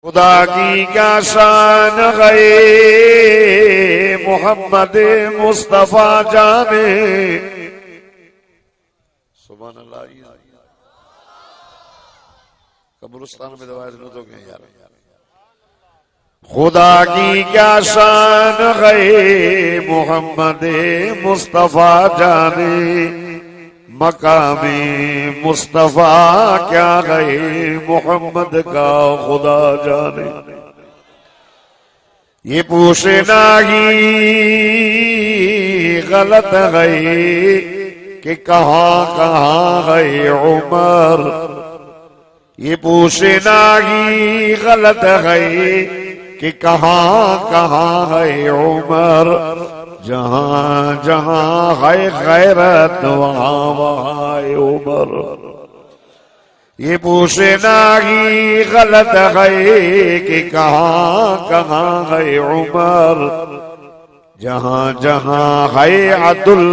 खुदा की क्या शान गए मोहम्मद मुस्तफा जाने। सुभान अल्लाह। कब्रिस्तान में दवाएं सुनो तो क्या यार। खुदा की क्या शान गए मोहम्मद मुस्तफा जाने। मकामे मुस्तफा क्या गए मोहम्मद का खुदा जाने। ये पूछे नागी गलत गए कि कहां कहां गए उमर। ये पूछे नागी गलत गए कि कहां कहां गए उमर। जहां जहां है गैरत वहां वहां उमर। ये पूछे नागी गलत है कि कहां कहां है उमर। जहां जहां है अदुल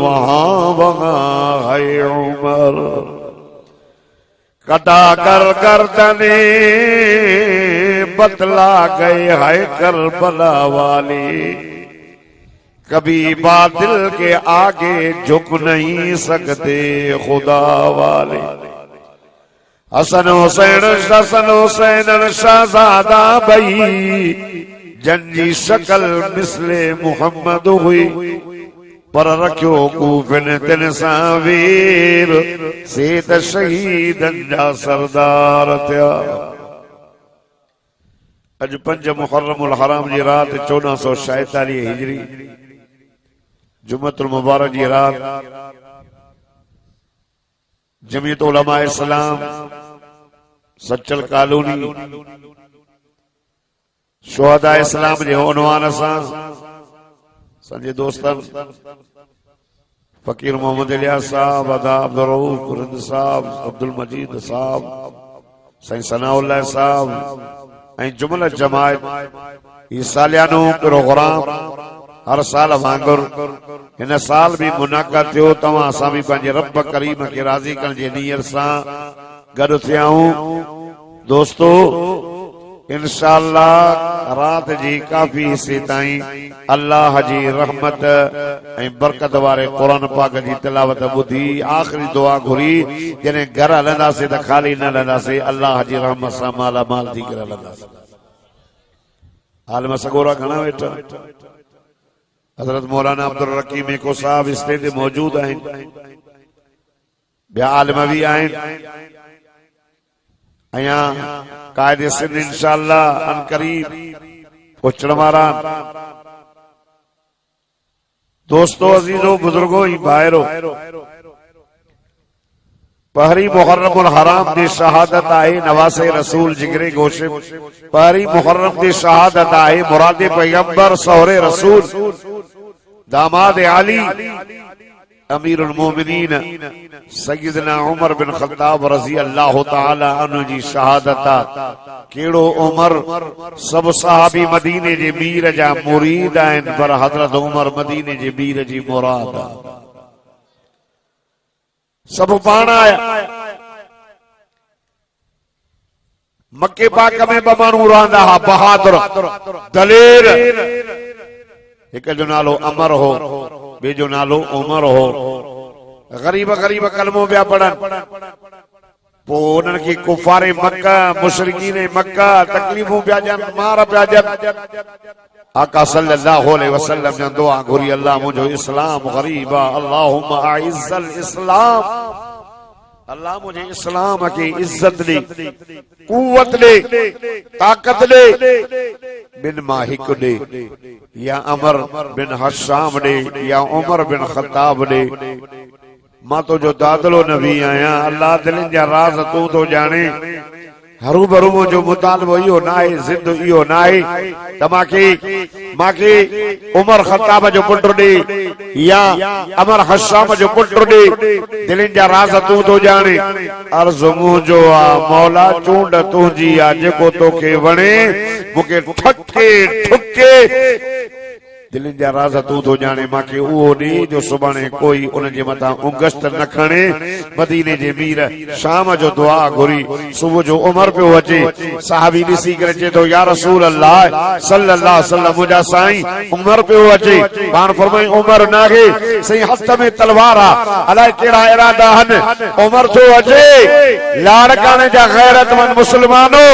वहां वहां है उमर। कटा कर गर्दने बतला गए है करबला वाली। कभी बातिल के आगे झुक नहीं सकते खुदा वाले। हसन हुसैन शाहजादा भई जंजी शक्ल मिसले मुहम्मद हुई। पर रखियो कूफिन तिन सावीर सेत शहीदन जा सरदार थिया। अज 5 मुहर्रमुल हराम जी रात 1446 हिजरी जुम्मतुल मुबारक जी रात जमीयत उलमा इस्लाम सच्चल कॉलोनी शुहदा इस्लाम जे उन्वान सां संजे दोस्तन फकीर मोहम्मद इलियास साहब, अदा अब्दुल रऊफ कुरंद साहब, अब्दुल मजीद साहब, साईं सनाउल्लाह साहब ऐं जुमला जमायत ई सालियानो प्रोग्राम हर साल वांगुर इन साल भी मुनाक़द थियो। तव्हां असां भी पंहिंजे रब करीम खे राज़ी करण जी नियत सां गॾु थिया आहियूं। दोस्तो इंशाअल्लाह रात जी काफ़ी हिस्से ताईं अल्लाह जी रहमत ऐं बरकत वारे क़ुरान पाक जी तिलावत ॿुधी आख़िरी दुआ घुरी। जॾहिं घर हलंदासीं त ख़ाली न हलंदासीं, अल्लाह जी रहमत सां माला माल थी करे हलंदासीं। आलिम सगोरा घणा वेठा। हजरत मौलाना अब्दुल रकीम एको साहब इस्ते ते मौजूद आहिनि। ॿिया आलिम बि आहिनि। अया कायदे सिंध इंशाअल्लाह अन करीब पहुचण वारा। दोस्तों अजीजो बुजुर्गो ही भाइरो पहरी मुहर्रमुल हराम दी शहादत आहे नवासे रसूल जिगरे गोशे। पहरी मुहर्रम दी शहादत आहे मुरादे पैगंबर सोहरे रसूल दामाद आली अमीरुल मोमिनीन सय्यदना उमर बिन खत्ताब रज़ी अल्लाह तआला अन्हु जी शहादत। केड़ो उमर सब सहाबी मदीने जे मीर जा मुरीद आहिनि, पर हजरत उमर मदीने जे मीर जी मुराद। सब पाण आया मक्के पाक में ब माण्हू रहंदा हा बहादुर दलेर। हिक जो नालो अमर हो, बे जो नालो उमर हो। गरीब गरीब कलमो पिया पढ़नि। पोइ उन्हनि खे कुफारे मक्का मुशरिकीन मक्का तकलीफ़ूं पिया ॾियनि, मार पिया ॾियनि। आका सल्लल्लाहु अलैहि वसल्लम ने दुआ घुरी, अल्लाह मुझो इस्लाम गरीब आ, अल्लाहुम्मा आइज़्ज़ल इस्लाम। अल्लाह मुझे इस्लाम की इज्जत दे, कुव्वत दे, ताकत दे। बिन माहिक दे या अमर बिन हशाम दे या उमर बिन खत्ताब दे। मां तो जो दादलो नबी आया, अल्लाह दिलनि जा राज तू तो जाने। हरू भरू जो मुतालबो इहो न आहे, जिद इहो न आहे त मांखे उमर खत्ताब जो पुटु ॾे या अमर हशाम जो पुटु ॾे। दिलनि जा राज तू तो जाने। अर्ज़ मुंहिंजो आ मौला चूंड तुंहिंजी आ, जेको तोखे वणे मूंखे ठके ठुके दिलनि जा राज़ तूं थो ॼाणे मांखे उहो ॾे जो सुभाणे कोई उन जे मथां उंगस्त न खणे मदीने जे मीर शाम जो दुआ घुरी सुबुह जो उमर पियो अचे साहबी ॾिसी करे चए थो या रसूल अल्लाह सल्लल्लाहु अलैहि वसल्लम मुंहिंजा साईं उमर पियो अचे पाण फरमाई उमर नाहे सही हथ में तलवार आहे अलाए कहिड़ा इरादा आहिनि उमर थो अचे लाड़काणे जा गैरतमंद मुस्लमानो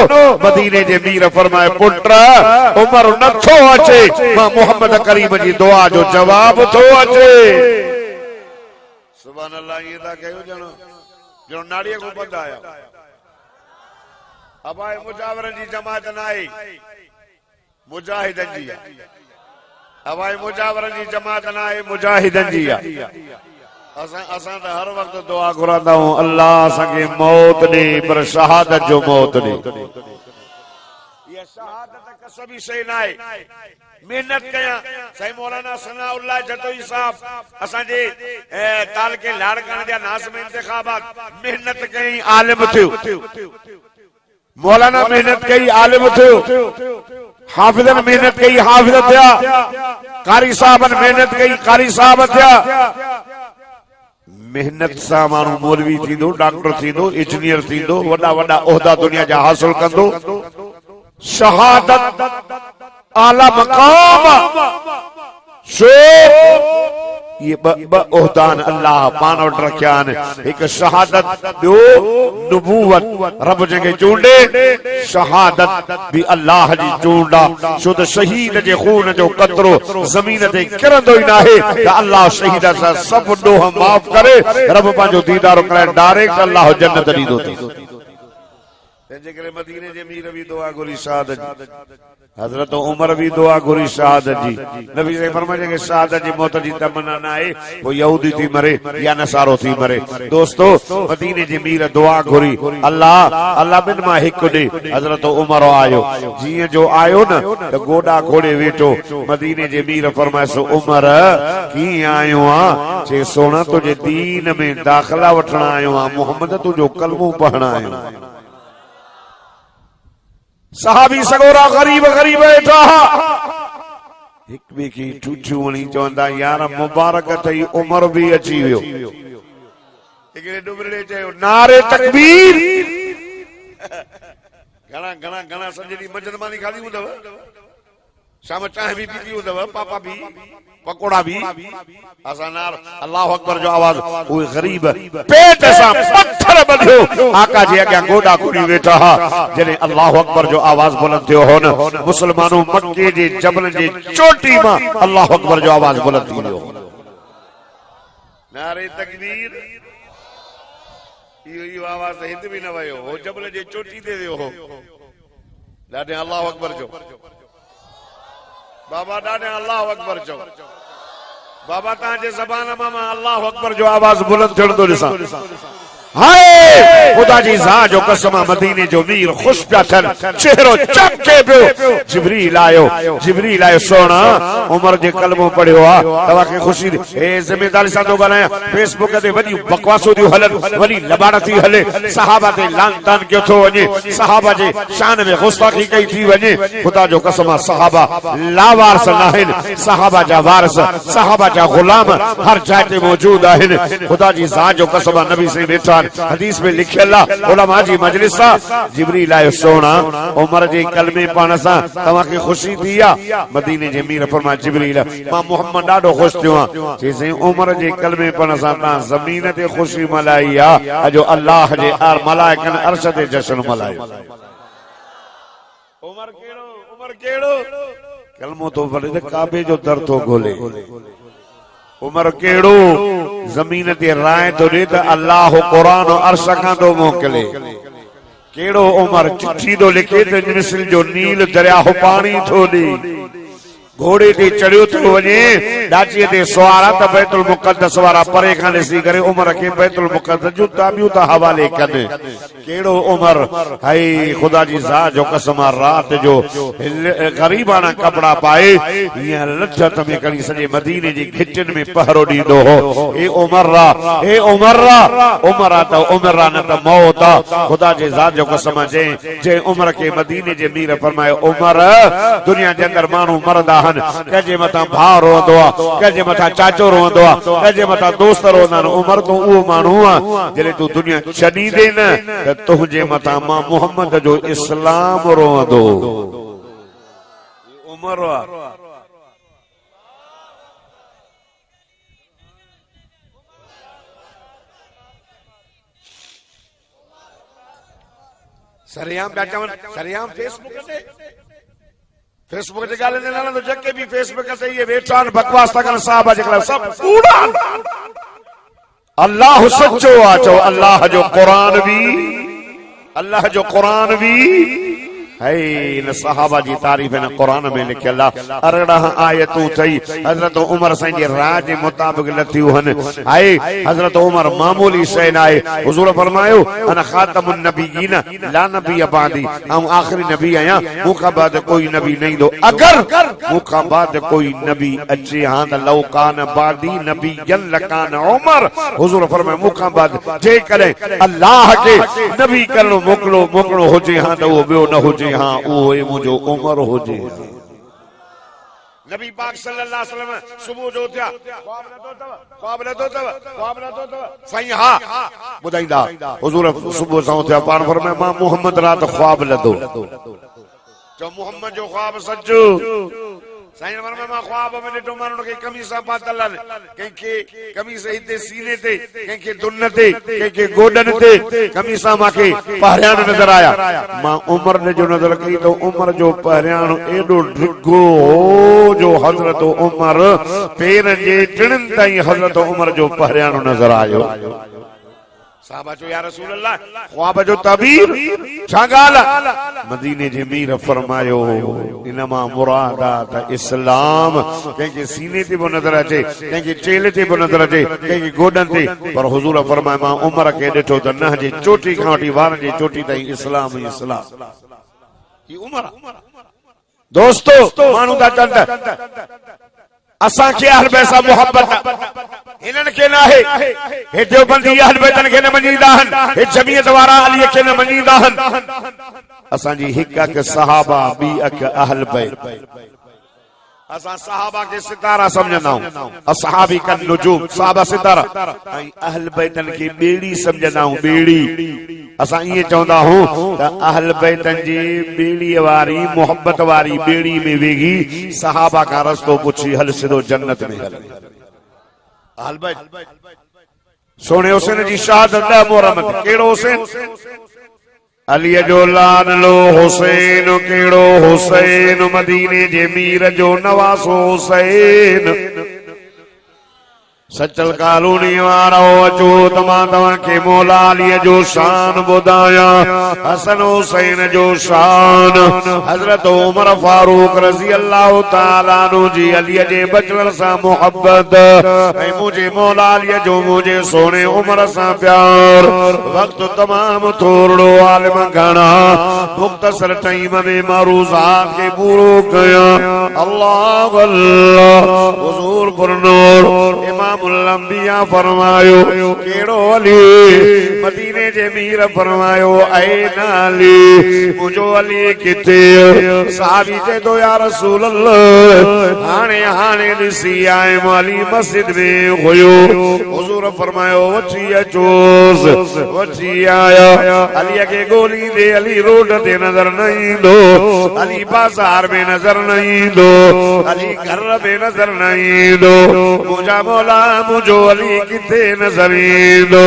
मदीने जे मीर फरमाए पुट उमर नथो अचे मां मोहम्मद करीम जी दुआ जो जवाब थो अचे सुभान अल्लाह ये था कयो ॼणो जो नाड़ीअ को बंद आया अबाए मुजावरन जी जमात न आहे मुजाहिदन जी अबाए मुजावरन जी जमात न आहे मुजाहिदन जी असां त हर वक्त दुआ घुरंदा आहियूं अल्लाह असांखे मौत ॾे पर शहादत जो मौत ॾे ये शहादत कसबी शइ न आहे मेहनत कया साईं मौलाना सनाउल्लाह जतोई साहब असांजे तालके लाड़काणे जा नाज़ में इंतखाबात मेहनत कई आलिम थियो मौलाना मेहनत कई आलिम थियो हाफिज़न मेहनत कई हाफिज़ थिया कारी साहबन मेहनत कई कारी साहब थिया मेहनत सां माण्हू मौलवी थींदो डॉक्टर थींदो इंजीनियर थींदो वॾा वॾा उहिदा दुनिया जा हासिल कंदो शहादत आला मकाम शो ये उहदान अल्लाह पान वटि रखिया आहिनि हिकु शहादत ॿियो नुबूवत रब जंहिंखे चूंडे शहादत बि अल्लाह जी चूंड आहे छो त शहीद जे खून जो कतरो ज़मीन ते किरंदो ई नाहे त अल्लाह शहीद सां सभु ॾोह माफ़ करे रब पंहिंजो दीदारो कराए डायरेक्ट अल्लाह जन्नत ॾींदो अथई तंहिंजे करे मदीने जे मीर बि दुआ घुरी शहादत हज़रत उमर भी दुआ घुरी शहादत जी नबी से फरमाया कि शहादत जी मौत जी तमन्ना ना है वो यहूदी थी मरे या नसारो थी मरे दोस्तों मदीने जी मीर दुआ घुरी अल्लाह अल्लाह बिन मां हिक दे हज़रत उमर आयो जी जो आयो न तो गोडा खोड़े वेठो मदीने जे मीर फरमाए सो उमर की आयो आ जे सोना तुझे दीन में दाखिला वठण आयो आ मोहम्मद तुझो कलमो पढ़ण आयो सहाबी सगोरा गरीब गरीब वेठा हिक ॿिए खे ठूठियूं वणी चवंदा यार मुबारक अथई उमर भी अची वियो हिकिड़े डुबरे चयो नारे तकबीर घणा घणा घणा सॼी मस्जिद मानी खाधी हूंदव शाम चांहि भी पीती हूंदव पापा भी पकोड़ा भी असां नार अल्लाह अकबर जो आवाज उहे गरीब पेट सां पत्थर बधियो आका जे अॻियां गोडा खुड़ी वेठा जॾहिं अल्लाह अकबर जो आवाज बुलंद थियो हो न मुसलमानों मक्के जे जबल जे चोटी मां अल्लाह अकबर जो आवाज बुलंद थी वियो नारे तकबीर इहो आवाज हिंद भी न वयो हो जबल जे चोटी ते वियो हो ॾाढे अल्लाह अकबर जो बाबा ॾाढे अल्लाह अकबर चो बाबा तांजे ज़बान मां अल्लाह अकबर जो आवाज बुलंद थियण थो ॾिसां हाय खुदा जी ज़ा जो कसम मदीने जो मीर खुश पिया थियन चेहरो चमके पियो जिब्रील आयो सोना उमर जे कलमो पढ़ियो आ तवा के खुशी ए जिम्मेदारी सां तो ॻाल्हायां फेसबुक ते वॾी बकवासूं थियूं हलनि वॾी लबाड़ थी हले सहाबा ते लान तान कयो थो वञे सहाबा जे शान में गुस्ताखी कई थी वञे खुदा जो कसम सहाबा लावारस नाहिनि सहाबा जा वारस सहाबा जा गुलाम हर जाइ ते मौजूद आहिनि खुदा जी ज़ात जो कसम नबी से बेटा हदीस में लिखियल उलमा जी मजलिस जिब्रील आयो सोना उमर जे कलमे पाण सां तवा के खुशी थी आ मदीने जे मीर फरमाया जिब्रील मां मोहम्मद ॾाढो खुश थियो आ जे उमर जे कलमे पाण सां ता ज़मीन ते खुशी मल्हाई आ अजो अल्लाह जे मलाइकन अर्श ते जश्न मल्हायो उमर केड़ो कलमो तो वले त काबे जो दर तो गोले उमर केड़ो जमीन ते राय तो ॾे त अल्लाह कुरान अर्श खां तो मोकिले केड़ो उमर चिट्ठी तो लिखे त मिस्र जो नील दरिया पानी थो ॾे घोड़े ते चढ़ियो थो वञे डाचीअ ते सवारा त बैतुल मुक़द्दस वारा परे खां ॾिसी करे उमर खे बैतुल मुक़द्दस जूं ताबियूं था हवाले कनि केड़ो उमर हाय खुदा जी ज़ात जो कसम रात जो गरीबाना कपड़ा पाए हीअं लज्जत में कड़ी सॼे मदीने जी खिचन में पहरो ॾींदो हो हे उमर त उमर न त मौत खुदा जी ज़ात जो कसम जे उमर के मदीने जे मीर फरमायो उमर दुनिया जे अंदर माण्हू मरदा हन, कंहिंजे मथां भाउ रोअंदो आहे, कंहिंजे मथां चाचो रोअंदो आहे, कंहिंजे मथां दोस्त रोअंदा आहिनि। उमर तूं उहो माण्हू आहे जॾहिं तूं दुनिया छॾींदे न त तुंहिंजे मथां मां मुहम्मद जो इस्लाम रोअंदो। उमर आहे। सरियाम पिया चवनि, सरियाम फेसबुक ते ॻाल्हाईंदे न तो जेके भी फेसबुक ते ये वेठा आहिनि बकवास था कनि साहब जे खिलाफ सब कूड़ा। अल्लाह सच्चो आहे, चओ अल्लाह जो क़ुरान भी, अल्लाह जो क़ुरान भी है। इन सहाबा जी तारीफ़ इन क़ुरान में लिखियल आहे। 18 आयतूं थई हज़रत उमर साईं जे राय जे मुताबिक़ लथियूं हन। आहे हज़रत उमर मामूली शइ न आहे। हुज़ूर फरमायो अना ख़ातमुन नबिय्यीन ला नबी बादी, ऐं आख़िरी नबी आहियां, मूंखां बाद कोई नबी न ईंदो। अगर मूंखां बाद कोई नबी अचे हां त लौ कान बादी नबियन लकान उमर। हुज़ूर फरमायो मूंखां बाद जेकॾहिं अल्लाह खे नबी करणो मोकिलिणो हुजे हां त उहो ॿियो न हुजे, हाँ वो मुझो उमर हो जे। नबी पाक सल्लल्लाहु अलैहि वसल्लम सुबह जो थिया ख्वाब न तो सही हा बुधाईंदा। हुजूर सुबह सां थिया पाण फरमाए मां मोहम्मद रात ख्वाब लदो। जो मोहम्मद जो ख्वाब सच्चो। साईं फरमाए मां ख्वाब में ॾिठो माण्हुनि खे कमीसा पातल आहिनि, कंहिंखे कमीस हिते सीने ते, कंहिंखे दुन ते, कंहिंखे गोॾनि ते कमीसा मूंखे पहिरियाण नज़र आया। मां उमर जो नज़र कई तो उमर जो पहिरियाण एॾो डिघो हो जो हज़रत उमर पेरनि जे टिणनि ताईं हज़रत उमर जो पहिरियाण नज़र आयो। साहबा जो या रसूल अल्लाह ख्वाब जो ताबीर छा ॻाल्हि। मदीने जे मीर फरमायो इनमा मुराद त इस्लाम कंहिंखे सीने ते बि नज़र अचे, कंहिंखे चेले ते बि नज़र अचे, कंहिंखे गोॾनि ते, पर हुज़ूर फरमाए मां उमर खे ॾिठो त न जे चोटी खां वठी वारनि जी चोटी ताईं इस्लाम ई इस्लाम। ही उमर दोस्तो माण्हू था चवनि असां खे अहल बैत सां मोहब्बत हिननि खे न आहे। हे देवबंदी अहल बैतनि खे न मञींदा आहिनि, हे जमीयत वारा अली खे न मञींदा आहिनि। असांजी हिकु अख सहाबा, ॿी अख अहल बैत। असां सहाबा के सितारा समझंदा आहियूं, असहाबी कन नुजूम, सहाबा सितारा, ऐं अहल बैतनि खे ॿेड़ी समझंदा आहियूं, ॿेड़ी। असां ईअं चवंदा आहियूं त अहल बैतनि जी ॿेड़ीअ वारी मोहब्बत वारी ॿेड़ी में वेही सहाबा का रस्तो पुछी हल सिधो जन्नत में हल। अहल बैत सोने हुसैन जी शहादत 10 मुहर्रम ते। कहिड़ो हुसैन? अली जो लाडलो हुसैन। कहिड़ो हुसैन? मदीने जे मीर जो नवासो हुसैन। सचल कालूनी वारो अचो त मां तव्हांखे मौला अलीअ जो शान ॿुधायां, हसन हुसैन जो शान। हज़रत उमर फारूक रज़ी अल्लाह ताला अन्हु जी अलीअ जे बचड़नि सां मोहब्बत ऐं मुंहिंजे मौला अलीअ जो मुंहिंजे सोने उमर सां प्यार। वक़्तु तमामु थोरो, आलिम घणा, मुख़्तसर टाइम में मरूज़ात खे पूरो कयां। अल्लाह अल्लाह हुज़ूर पुरनूर इमाम अंबिया फरमायो केड़ो अली? मदीने जे मीर फरमायो ऐ नाली मुझो अली किथे? साहबी चए तो या रसूल अल्लाह हाने हाने दिसी आए अली मस्जिद में हुयो। हुजूर फरमायो वठी अचोस। वठी आया। अली के गोली दे, अली रोड ते नजर न ईंदो, अली बाजार में नजर न ईंदो, अली घर में नजर न ईंदो। मुझा मौला मुझो अली किथे नजर ईंदो?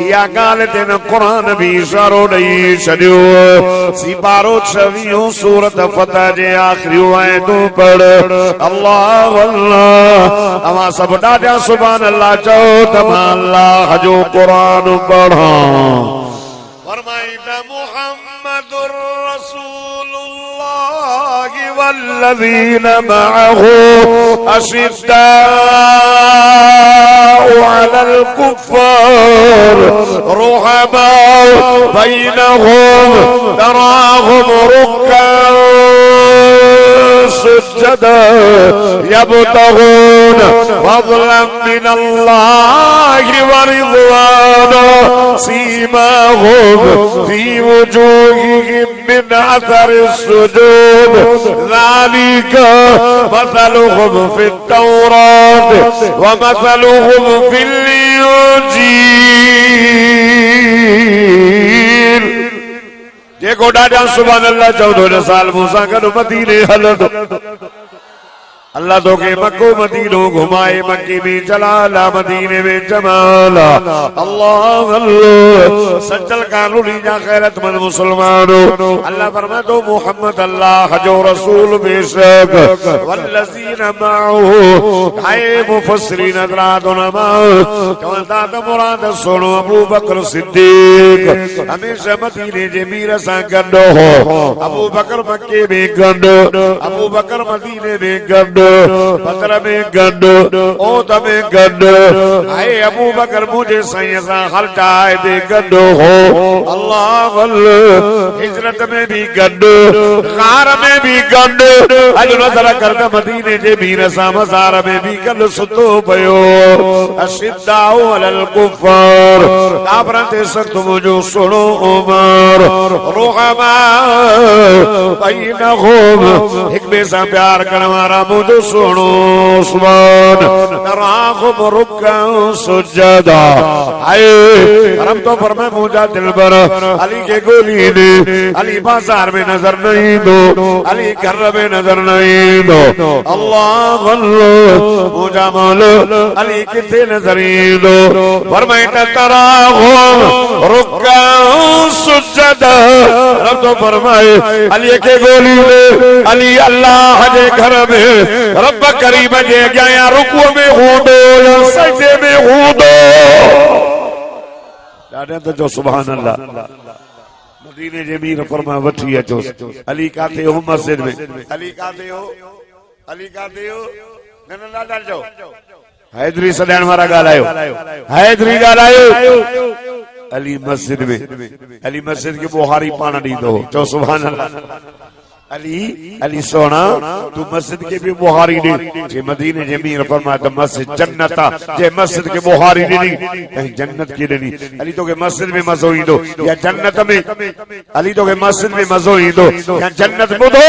इहा ॻाल्हि ते न क़ुरान भी इशारो ॾेई छॾियो। सिपारो 26 सूरत फतह जे आख़िरी आयतूं पढ़। अल्लाह अल्लाह अवां सभु ॾाढा सुभान अल्लाह चओ त मां अल्लाह जो क़ुरान पढ़ां। फरमाईंदा मुहम्मदुर रसूलुल्लाह वल्लज़ीन मअहू अशिद्दाउ अलल कुफ़्फ़ार रुहमाउ बैनहुम तराहुम रुक्कअन सुज्जदा यबतगून फज़लन मिनल्लाहि व रिज़वाना सीमाहुम फी वजूहिहिम मिन अथरिस सुजूद ज़ालिका मसलुहुम फित तौरात व मसलुहुम फिल इंजील। जेको ॾाढा सुभान अल्लाह 14 साल मूसा गॾु मदीने हलंदो अल्लाह तो के मक्को मदीनो घुमाए मक्के में जलाला मदीने में जमाला। अल्लाह अल्लाह सच्चल कानूनी जा गैरतमंद मुसलमानों अल्लाह फरमा दो मोहम्मद अल्लाह जो रसूल बेशक वल्लज़ीना माअहू आए मुफस्सिरीन हज़रात उलमा कहता तो मुराद सुनो अबू बकर सिद्दीक हमेशा मदीने जे मीर सां गॾु हो। अबू बकर मक्के में गॾु अबू बकर मदीने में गॾु बकर में गॾु ओद में गॾु आए अबू बकर मुझे साईं सां हर चाहे दे गॾु हो। अल्लाह अल्लाह हिजरत में भी गॾु गार में भी गॾु अॼु नज़र कर त मदीने जे मीर सां मज़ार में भी गॾु सुतो पियो। अशिद्दाउ अलल कुफ़ार काफ़रनि ते सख़्त मुंहिंजो सुहिणो उमर रुहमा बैनहुम हिक ॿिए सां प्यार करण वारा मुंहिंजो सुनो उस्मान तराहुम रुक्कअन सुजदा। आए रब तो फरमाए मुझा दिलबर अली के गोली ने अली बाजार में नजर नहीं दो अली घर में नजर नहीं दो। अल्लाह अल्लाह मुझा मौला अली किथे नजर दो फरमाए तराहुम रुक्कअन सुजदा। रब तो फरमाए अली के गोली ने अली अल्लाह जे घर में रब करीम जे अॻियां या रुकूअ में हूंदो या सजदे में हूंदो। ॾाढा त जो सुभान अल्लाह मदीने जे मीर फरमा वठी अचो। अली काथे हो मस्जिद में अली काथे हो न ॾाढा जो हैदरी सॾाइण वारा ॻाल्हायो हैदरी ॻाल्हायो। अली मस्जिद में अली मस्जिद के बुहारी पाण ॾींदो चो सुभान अल्लाह। अली अली सोना तू मस्जिद के भी बुहारी दी जे मदीने जे मीर फरमा त मस्जिद जन्नत जे मस्जिद के बुहारी दी कहीं जन्नत की दी। अली तो के मस्जिद में मजो ईंदो या जन्नत में अली तो के मस्जिद में मजो ईंदो या जन्नत में। ॿुधो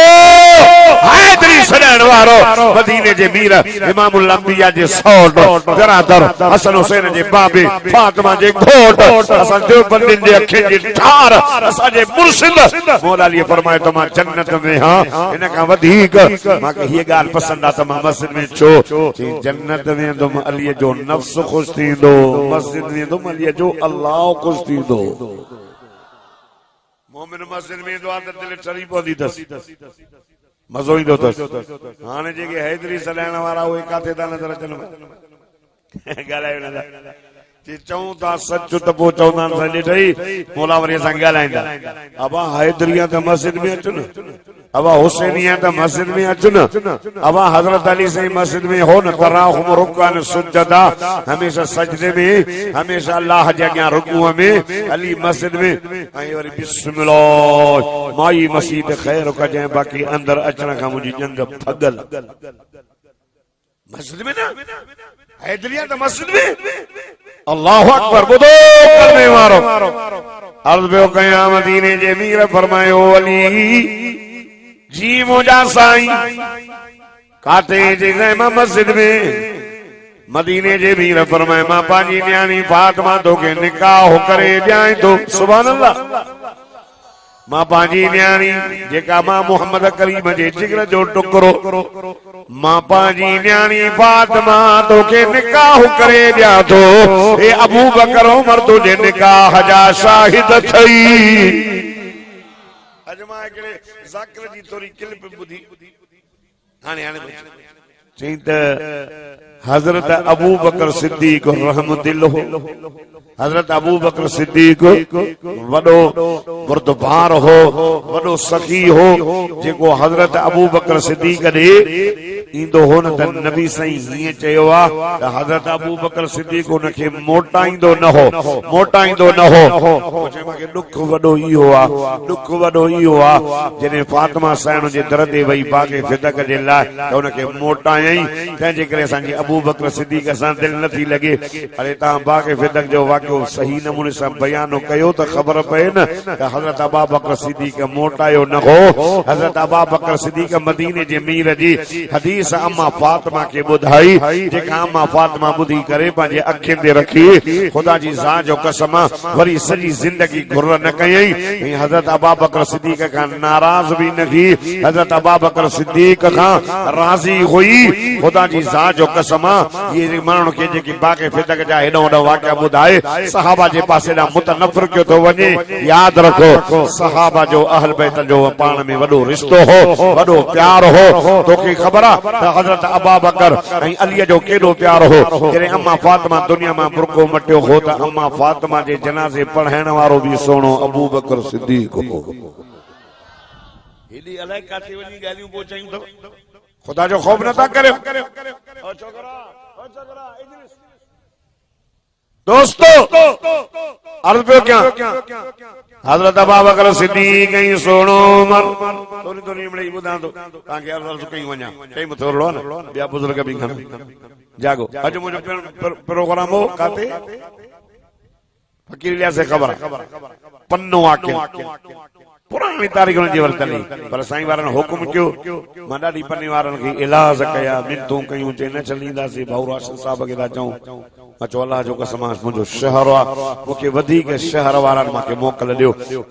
हैदरी सॾाइण वारो मदीने जे मीर इमामुल अंबिया जे सौट बरादर हसन हुसैन जे बाबे फातिमा जे घोट असां देवबंदिन जे अखियुनि जी ठार असां जे मुर्शिद मौला अली फरमाए त मां जन्नत में हाँ इन का वधीक माके ये गाल पसंद आता मां मस्जिद में छो जन्नत में तुम अली जो नफ्स खुश थी दो मस्जिद में तुम अली जो अल्लाह खुश थी दो। मोमिन मस्जिद में दुआ त दिल ठरी पवंदी तस मज़ो ईंदो तस। हाणे जेके हैदरी सॾाइण वारा उहे काथे था नज़र अचनि ॻाल्हायो न जे चऊं था सच त पोइ चवंदा आहिनि असां ॾिठई मौला वरी असां ॻाल्हाईंदा अबा हैदरिया त मस्जिद में अचु न अबा हुसैनिया त मस्जिद में अचु न अबा हजरत अली से मस्जिद में हो न तराहुम रुक्कअन सुजदा हमेशा सजदे में हमेशा अल्लाह जे अॻियां रुकूअ में अली मस्जिद में ऐं वरी बिस्मिल्लाह माई मस्जिद ख़ैर कजांइ बाक़ी अंदर अचण खां मुंहिंजी जंग फगल मस्जिद में न हैदरिया त मस्जिद में। अल्लाहु अकबर ॿुधो करने वारो अर्ज़ पियो कयां मदीने जे मीर फरमायो अली जी मुंहिंजा साईं काथे जे मां मस्जिद में मदीने जे मीर फरमाए मां पंहिंजी न्याणी फातिमा तोखे निकाह करे ॾियां थो। सुभान अल्लाह मां पंहिंजी न्याणी जेका मां मोहम्मद करीम जे जिगर जो टुकड़ो मां पंहिंजी न्याणी फातिमा तोखे निकाह करे ॾियां थो। हे अबू बकर उमर तुंहिंजे निकाह जा शाहिद थई। अॼु मां हिकिड़े ज़ाकिर जी थोरी क्लिप ॿुधी हाणे चई त हजरत अबू बकर सिद्दीक रहमतुल्लाह हजरत अबू बकर सिद्दीक वडो बुर्दबार हो वडो सखी हो जेको हजरत अबू बकर सिद्दीक दे इंदो हो न त नबी सही हिए चयो आ त हजरत अबू बकर सिद्दीक उनखे मोटाईंदो न हो चयो के दुख वडो इहो आ दुख वडो इहो आ जने फातिमा साईं जे दर ते वई बागे फिदक जे लाइ त उनखे मोटायई तंहिंजे करे असांजी अबू बकर सिद्दीक सां दिल नथी लगे अरे तव्हां बागे फिदक जो वाक़ियो सही नमूने सां बयान कयो त ख़बर पए न त हज़रत अबू बकर सिद्दीक मोटायो न हो हज़रत अबू बकर सिद्दीक मदीने जे मीर जी हदीस अम्मा फातिमा के बुधाई जेका अम्मा फातिमा बुधी करे पंहिंजे अखियुनि ते रखी खुदा जी ज़ात जो कसम वरी सॼी ज़िंदगी घुर न कयई हज़रत अबू बकर सिद्दीक खां नाराज़ भी न थी हज़रत अबू बकर सिद्दीक खां राज़ी हुई खुदा जी ज़ात जो कसम ये माण्हू के जेकी बाक़ी फिदक जा हेॾो वॾो वाक़िया ॿुधाए सहाबा जे पासे ॾांहुं मुतनफ़िर कयो थो वञे यादि रखो सहाबा जो अहल बैत जो पाण में वॾो रिश्तो हो वॾो प्यार हो तोखे ख़बर आहे त हज़रत अबू बकर ऐं अलीअ जो केॾो प्यार हो जॾहिं अम्मा फातिमा दुनिया मां बुरको मटियो हो त अम्मा फातिमा जे जनाज़े पढ़ाइण वारो बि सोणो अबू बकर सिद्दीक हो हेॾी अलाए काथे वञी ॻाल्हियूं पहुचायूं अथव खुदा जो ख़ौफ नथा करियो दोस्तों अर्ज़ पियो क्या हज़रत अबू बकर सिद्दीक ऐं सोणो उमर थोरी मिड़ई ॿुधां थो तव्हांखे अर्ज़ कई वञा टाइम थोरो आहे न ॿिया बुज़ुर्ग बि खण जागो अॼु मुंहिंजो प्रोग्राम हो काथे फ़कीर इलियास से ख़बर पन्नो आकिल पुरानी तारीख़ुनि जी वरतली पर साईं वारनि हुकुम कयो मां ॾाढी पन्ने वारनि खे इलाज कया मिनतूं कयूं चई न चलींदासीं भाऊ राशिद साहब खे था चऊं मां चयो अल्लाह जो कसम मुंहिंजो शहर आहे मूंखे वधीक शहर वारनि मूंखे मोकल ॾियो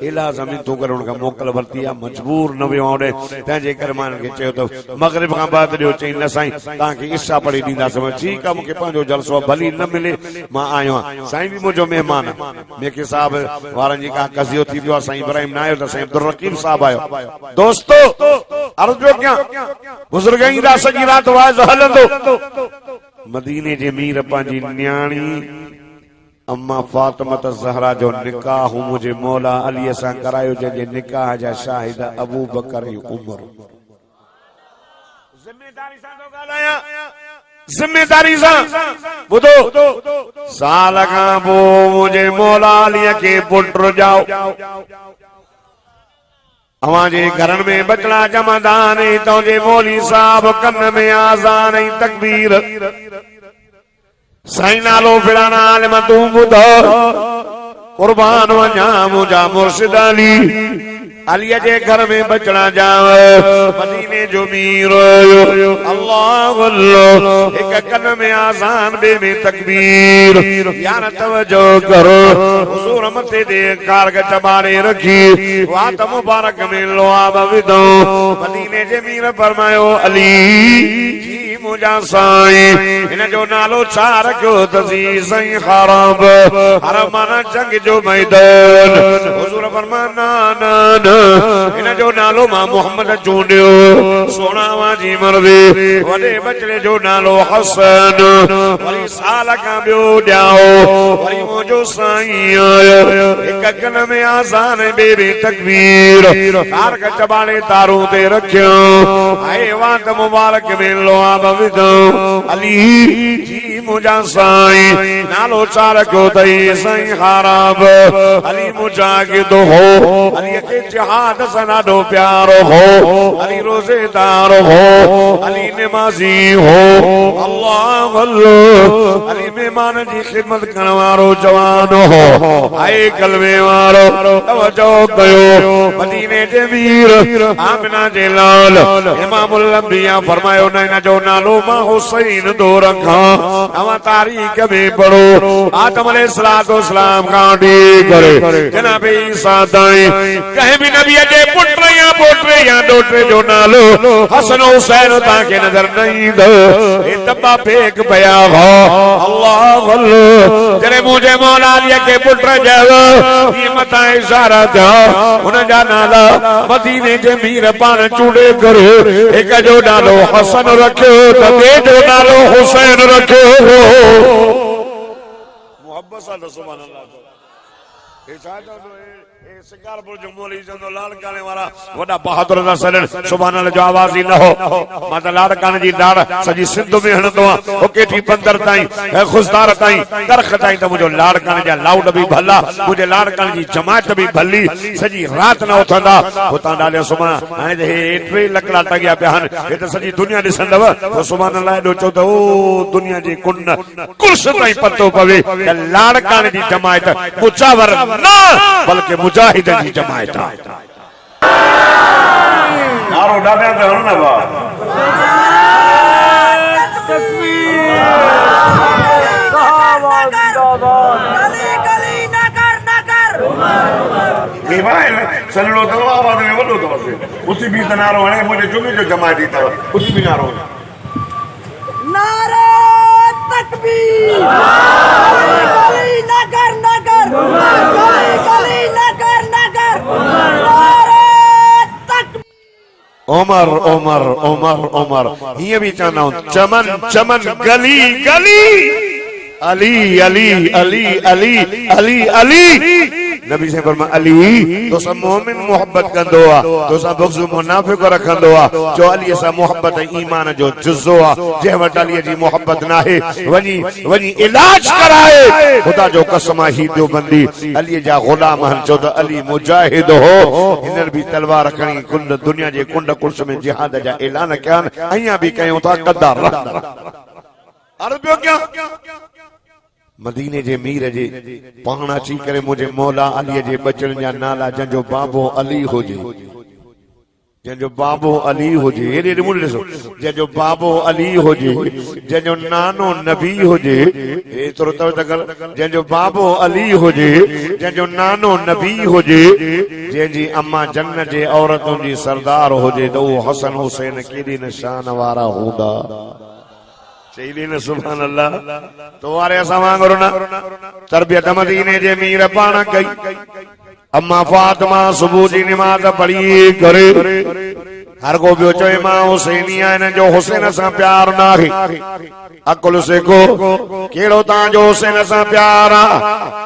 इलाज मिनतूं करे हुन खां मोकल वरिती आहे मजबूर न वियो होॾे तंहिंजे करे मां हिनखे चयो त मग़रिब खां बाद ॾियो चई न साईं तव्हांखे इशा पढ़ी ॾींदासीं ठीकु आहे मूंखे पंहिंजो जलसो भली न मिले मां आयो आहियां साईं बि मुंहिंजो महिमान मेके साहब वारनि जी का कज़ियो थी वियो आहे साईं इब्राहिम न आयो त साईं अब्दुल रकीब साहब आयो दोस्तो अर्ज़ पियो कयां बुज़ुर्ग ईंदा सॼी राति वाइज़ हलंदो मदीने जे मीर पंहिंजी न्याणी अम्मा फातिमा ज़हरा जो निकाह मुंहिंजे मौला अलीअ सां करायो जंहिंजे निकाह जा शाहिद अबू बकर ऐं उमर ज़िम्मेदारी सां थो ॻाल्हायां ज़िम्मेदारी सां ॿुधो साल खां पोइ मुंहिंजे मौला अलीअ खे पुट ॼाओ अवांजे घरनि में बचड़ा जमदान तुंहिंजे मौली साहब कन में आज़ान ऐं तकबीर साईं नालो फिराना आलिम तूं ॿुध कुर्बान वञा मुंहिंजा मुर्शिद अली अलीअ जे घर में बचड़ा जाव मदीने जो मीर अल्लाह अल्लाह हिक कन में आज़ान ॿिए में तकबीर यार तवजो करो हुज़ूर मथे ते कारग चबारे रखी वात मुबारक में लोआब विधो मदीने जे मीर फरमायो अली जी मुंहिंजा साईं हिन जो नालो छा रखियो तसी साईं ख़राब हर माना जंग जो मैदान हुज़ूर फरमाना न इन जो नालो मां मोहम्मद चूंडियो सोना वाजी मर्दे वॾे बचड़े जो नालो हसन वरी साल खां ॿियो ॾियाओ वरी मुंहिंजो साईं आयो हिक कन में आज़ान ॿिए में तकबीर कारक चबाणे तारूं ते रखियो ऐं वात मुबारक में लोआब विधो अली जी मुंहिंजा साईं नालो छा रखियो अथई साईं ख़राब अली मुजाहिद हो अली खे जिहाद सां ॾाढो प्यारो हो अली रोज़ेदार हो अली नमाज़ी हो अल्लाह अल्लाह अली महिमान जी ख़िदमत करण वारो जवान हो आए कलमे वारो तवजो कयो मदीने जे मीर आमिना जे लाल इमामुल अंबिया फरमायो न इन जो नालो मां हुसैन थो रखां अवां तारीख़ में पढ़ो आदम अलैहिस्सलाम खां वठी करे जनाब ईसा ताईं कंहिं बि नबी जे पुट या डोटे जो नालो हसन हुसैन तव्हांखे नज़र न ईंदो हे दॿा फेक पिया हो अल्लाह अल्लाह जॾहिं मुंहिंजे मौला अलीअ खे पुट चयो हीअ मथां इशारा थिया हुन जा नाला मदीने जे मीर पाण चूंडे करे हिक जो नालो हसन रखियो त जो नालो हुसैन रखियो मोहब्बत सां सुभान अल्लाह ए छा चवंदो ए शिकारपुर जो मौलवी चवंदो लाड़काने वारा वॾा बहादुर था सॾनि सुभान अल्लाह जो आवाज़ ई न हो मां त लाड़काने जी दाड़ सॼी सिंध में हणंदो आहियां ओ केठी बंदर ताईं ऐं खुशदार ताईं करख ताईं त मुंहिंजो लाड़काने जा लाउड बि भला मुंहिंजे लाड़काने जी जमात बि भली सॼी राति न उथंदा हुतां ॾाढो सुभाणे हाणे त हे 2 लकड़ा टंगिया पिया आहिनि हे त सॼी दुनिया ॾिसंदव त सुभान अल्लाह एॾो चओ त ओ दुनिया जी कुर्स ताईं पतो पवे त लाड़काने जी जमात मुजावर न बल्कि मुजाहिदन जी जमात आहे नारो ॾाढा त हणो न बा सलड़ो तो आवाज में वॾो तो उसी भी त नारो हणे मुंहिंजे जुमे जो जमाती अथव उसी भी नारो नारे तकबीर गली नगर नगर गली नगर नगर नारे तकबीर उमर उमर उमर उमर ये भी चाहना चमन चमन गली गली अली अली अली अली अली अली नबी से फरमा अली तो सब मोमिन मोहब्बत कंदो आ तो सब बुग़्ज़ मुनाफिक रखंदो आ जो अली सा मोहब्बत ईमान जो जुज़ो आ जे वट अली जी मोहब्बत नाहे वनी वनी इलाज कराए खुदा जो कसम ही दो बंदी अली जा गुलाम हन जो त अली मुजाहिद हो हिनर भी तलवार खणी कुंड दुनिया जे कुंड कुर्स में जिहाद जा ऐलान कयन अया भी कयूं था कदार अरबियो क्या मदीने जे मीर जे पाण अची करे मुझे मौला अली जे बचन जा नाला जंजो बाबो अली होजे जंजो बाबो अली होजे एडे मुंड ॾिसो जंजो बाबो अली होजे जंजो नानो नबी होजे एतिरो तव त जंजो बाबो अली होजे जंजो नानो नबी होजे जंहिंजी अम्मा जन्नत जे औरतुनि जी सरदार होजे त उहो हसन हुसैन केॾी न शान वारा हूंदा चईली न सुभान अल्लाह तो वारे असां वांगुरु न तरबियत मदीने जे मीर पाण कई अम्मा फातिमा सुबुह जी नमाज़ पढ़ी करे हर को बियो चए मां हुसैनी आहियां जो हुसैन सां प्यार न आहे अकुल सिखो कहिड़ो तव्हांजो हुसैन सां प्यार आहे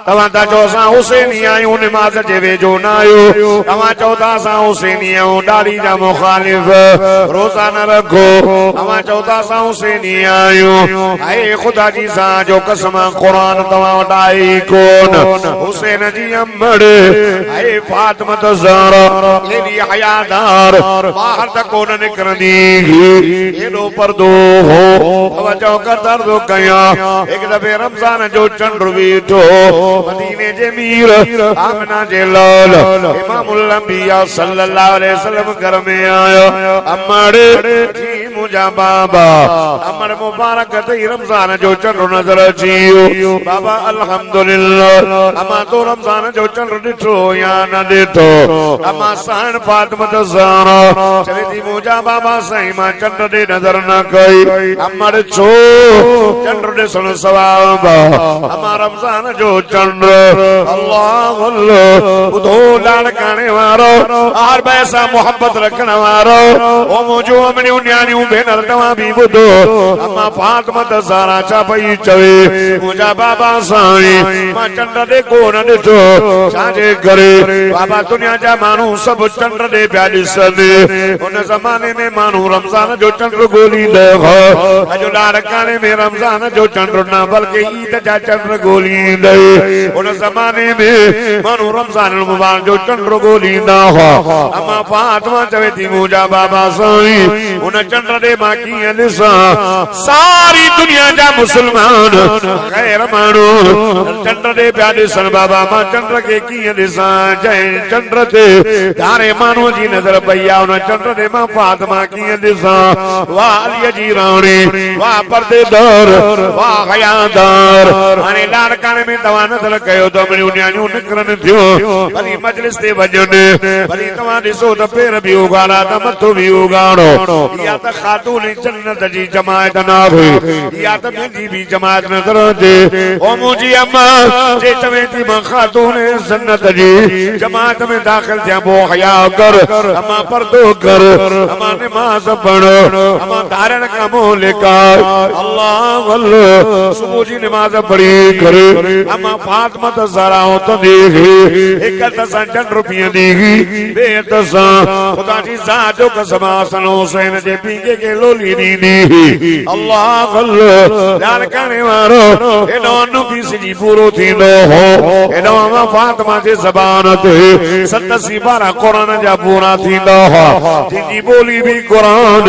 तव्हां था चओ असां हुसैनी आहियूं नमाज़ जे वेझो न आहियो तव्हां चओ था असां हुसैनी आहियूं ॾाढ़ी जा मुखालिफ़ रोज़ा न रखो तव्हां चओ था असां हुसैनी आहियूं ऐं ख़ुदा जी सां जो कसम क़ुरान तव्हां वटि आई कोन हुसैन जी अमड़ ऐं फातिमा ज़हरा एॾी हयादार ॿाहिरि त कोन निकिरंदी एॾो पर्दो हो तवजो कर दर्द कया एक दफे रमजान जो चंड बीठो मदीने जे मीर आमना जे लाल इमामुल अंबिया सल्लल्लाहु अलैहि वसल्लम घर में आयो अमड़ जी मुंहिंजा बाबा अमड़ मुबारक ते रमजान जो चंड नज़र अची वियो बाबा अल्हम्दुलिल्लाह अमा तो रमजान जो चंड ॾिठो या न ॾिठो अमा साण फातिमा ज़हरा चवे थी मुंहिंजा बाबा साईं मां चंड ॾे नज़र न कई अमड़ छो चंड ॾिसण सवाब अमा रमजान जो चंड अल्लाह अल्लाह ॿुधो लाड़काणे वारो आर बे सां मोहब्बत रखण वारो ओ मुंहिंजो अमड़ियूं न्याणियूं भेनर तव्हां बि ॿुधो अमा फातिमा ज़हरा छा पई चवे मुंहिंजा बाबा साईं मां चंड ॾे कोन ॾिठो छाजे करे बाबा दुनिया जा माण्हू सभु चंड ॾे पिया ॾिसनि उन ज़माने में माण्हू रमजान जो चंड ॻोल्हींदा हो अॼु लाड़काणे में रमजान जो चंड न बल्कि ईद जा चंड ॻोल्हींदा उन ज़माने में माण्हू रमजान मुबारक जो चंड ॻोल्हींदा हो अमा फातिमा चवे थी मुंहिंजा बाबा साईं उन चंड ॾे मां कीअं ॾिसां सारी दुनिया जा मुस्लमान ग़ैर माण्हू चंड ॾे पिया ॾिसनि बाबा मां चंड खे कीअं ॾिसां जंहिं चंड ते धारे माण्हू जी नज़र पई आहे उन चंड ॾे मां फातिमा कीअं ॾिसां वाह अलीअ जी राणी वाह पर्देदार वाह हयादार हाणे लाड़काणे में तव्हां नज़र कयो त अमड़ियूं न्याणियूं निकिरनि थियूं भली मजलिस ते वञनि भली तव्हां ॾिसो त पेर बि उगाड़ा त मथो बि उगाड़ो इहा त खातून जन्नत जी जमायत ना हुई या तो मुंहिंजी भी जमायत नजर अचे ओ मुंहिंजी अम्मा जे चवे थी मां खातून जन्नत जी जमायत में दाखिल थिया पोइ हया कर अम्मा पर्दो कर अम्मा नमाज़ पढ़ अम्मा धारण का मुंह लिकाय अल्लाह अल्लाह सुबह जी नमाज पढ़ी करे अम्मा फातिमा ज़हरा तो देगी एक दसा चंद रुपया देगी बे दसा खुदा जी ज़ात जो कसम हसन हुसैन जे पीके के लोली दी अल्लाह अल्लाह लाल करने वारो एनो नुबी जी पूरो थींदो हो एनो अम्मा फातिमा जे ज़बान ते 712 कुरान जा पूरा थींदा हो जिंजी बोली भी कुरान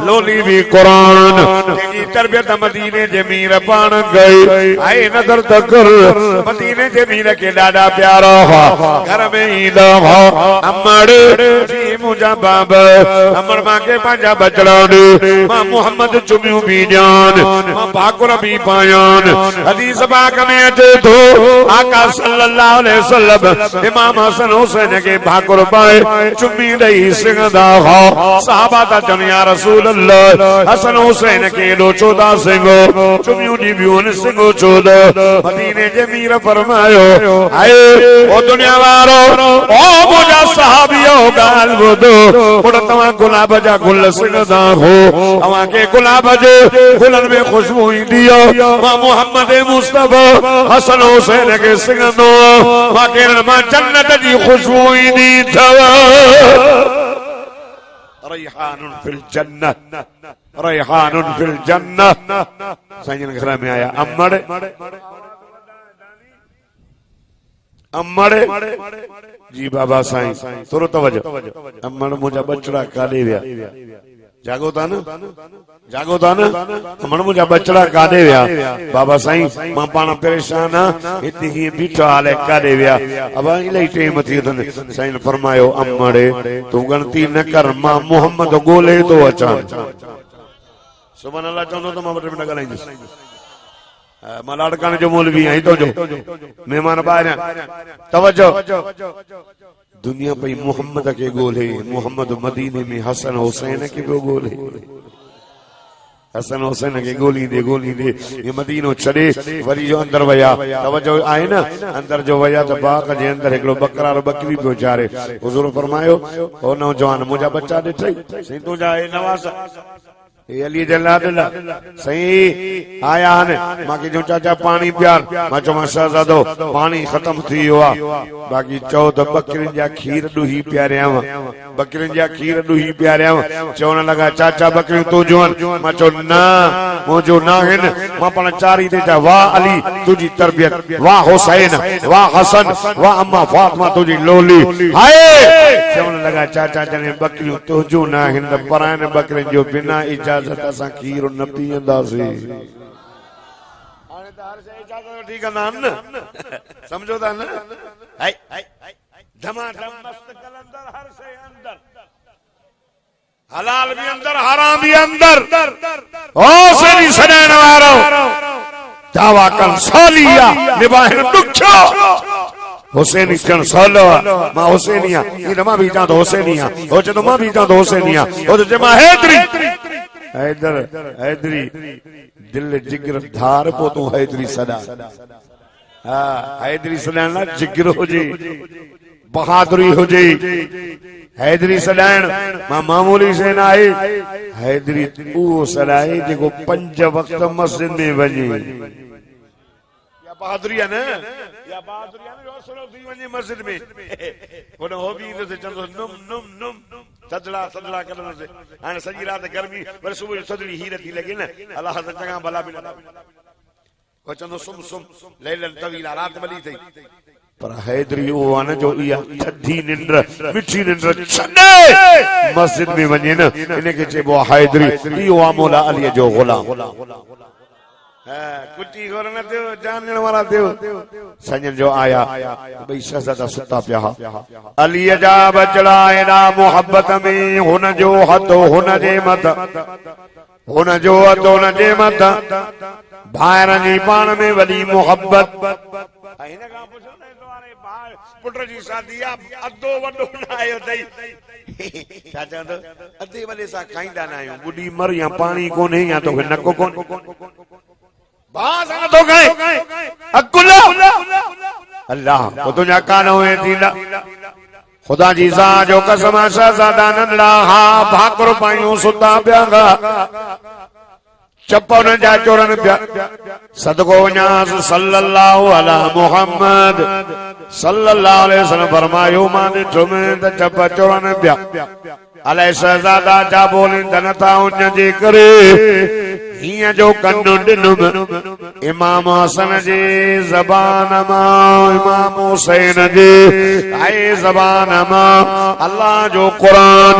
लोली भी कुरान जिंजी तरबियत मदीने जे मीर पान गई आए नजर तक मदीने जे मीर के ॾाढा प्यारा हो घर में ईंदा हो अमड़ जी मुंहिंजा बाब अमड़ मां के पंहिंजा बचड़ा ॾे मां मोहम्मद चुमियूं भी ॼान मां भाकुर भी पायान हदीस पाक में अचे थो आका सल्लल्लाहु अलैहि वसल्लम इमाम हसन हुसैन के भाकुर पाए चुमी ॾेई सिंघंदा हो सहाबा ता चवनि या रसूल अल्लाह हसन हुसैन के एॾो चोदा सिंघो चुमियूं ॾिबियूं सिंघो चोद मदीने जे मीर फरमायो आए ओ दुनिया वारो ओ मुंहिंजा सहाबियो ॻाल्हि ॿुधो पुट तव्हां गुलाब जा गुल सिंघंदा हो तव्हां के गुलाब जे गुलनि में ख़ुशबू ईंदी हो मां मोहम्मद मुस्तफा हसन हुसैन के सिंघंदो मां केरनि मां जन्नत जी ख़ुशबू ईंदी अथव रैहानुन फिल जन्नत रैहानुन फिल जन्नत साईं घर में आया अम्मड़ अम्मड़ जी बाबा साईं थोरो तवजो अम्मड़ मुंहिंजा बचड़ा काॾे विया जागो था न अम्मड़ मुंहिंजा बचड़ा काॾे विया बाबा साईं मां पाण परेशान आहियां हिते हीअं बीठो हाल काॾे विया अब इलाही टाइम थी अथनि साईं फरमायो अम्मड़ तूं गणती न कर मां मोहम्मद ॻोल्हे थो अचां सुभाणे अल्लाह चवंदो त मां ॿ टे मिंट ॻाल्हाईंदुसि मां लाड़काने जो मौलवी आहियां हितां जो महिमान ॿाहिरियां तवजो दुनिया पई मोहम्मद के ॻोल्हे मोहम्मद मदीने में हसन हुसैन के पियो ॻोल्हे हसन हुसैन के ॻोल्हींदे ये मदीनो छॾे वरी जो अंदर वया तवजो आहे न अंदर जो वया त बाग जे अंदर हिकिड़ो बकरार बकरी पियो चारे हुज़ूर फरमायो ओ नौजवान मुंहिंजा बच्चा ॾिठई साईं तुंहिंजा नवाज़ ये अली जल्लादुल्लाह सही आया ने मां जो चाचा पानी प्यार मां चो शहजादो पानी खत्म थी वियो आ बाकी चओ त बकरिन जा खीर ॾुही प्यारियां बकरिन जा खीर ॾुही प्यारियां चवण लगा चाचा बकरियूं तू जोन मां चो न मुंहिंजो न आहिनि मां पाण चारी ते चा वाह अली तुझी तरबियत वाह हुसैन वाह हसन वाह अम्मा फातिमा तुझी लोली हाय चवण लगा चाचा जने बकरियूं तुझो न आहिनि त परायन बकरिन जो बिना इजाज़त असां खीर न पीअंदासीं हाणे त हर शइ इजाज़त वठी कंदा आहिनि न सम्झो था न धमाधम मस्त कलंदर हर शइ अंदर हलाल भी अंदर हराम भी अंदर ओ सही सॾाइण वारो दावा कन सौलिया निभाइण ॾुखियो हुसैनी थियण सवलो मां हुसैनी आहियां इन मां बि चवां थो हुसैनी आहियां हो चए थो मां बि चवां थो हुसैनी आहियां हो चए मां हैदरी दिल जिगर धार पो तूं हैदरी सॾा हा हैदरी सॾाइण लाइ जिगर हुजे बहादुरी हुजे हैदरी सॾाइण मां मामूली शइ न आहे हैदरी उहो सॾाए जेको 5 वक्त मस्जिद में वञे या बहादुरी आहे न या बहादुरी आहे न रोसलो थी वञे मस्जिद में होन हो बि ईंदो चवंदो नुम नुम नुम सदड़ा कंदो हाणे सॼी राति गर्मी वरी सुबुह जो सदड़ी हीर थी लॻे न अलाह त चङा भला बि न हो चवंदो सुम सुम लैलन तवीला राति वॾी अथई पर हैदरी वो आने जो इया थधी निंद्र मिठी निंद्र छॾे मस्जिद में वञे न इनके चइबो हैदरी इहो आहे मौला अली जो गुलाम कुटी गोर न थियो जानण वारा थियो संजन जो आया भई शहजादा सुता पिया अली जा बचड़ा एडा मोहब्बत में हुन जो हथ हुन जे मत हुन जो हथ हुन जे मत भाइरनि जी पाण में वॾी मोहब्बत हिन खां पुछो पुट जी शादी अदो वॾो न आयो अथई छा चवंदो अधे वॾे सां खाईंदा न आहियूं बुढ़ी मर या पाणी कोन्हे या तोखे नको कोन भाउ सां नथो खाए अकुल अल्लाह तो तुंहिंजा कान हुए थींदा खुदा जी ज़ा जो कसम शहज़ादा नंढड़ा हा भाकुर पायूं सुता पिया चप्पन जा चोरन पिया सदको वञास सल्लल्लाहु अला मुहम्मद सल्लल्लाहु अलैहि वसल्लम फरमायो मां ॾिठो त चप चोरन पिया अलाए शहज़ादा जा बोलींदा नथा उन जे करे हीअं जो कन्नु ॾिनुमि इमाम हसन जे ज़बान मां इमाम हुसैन जे आहे ज़बान मां अल्लाह जो क़ुरान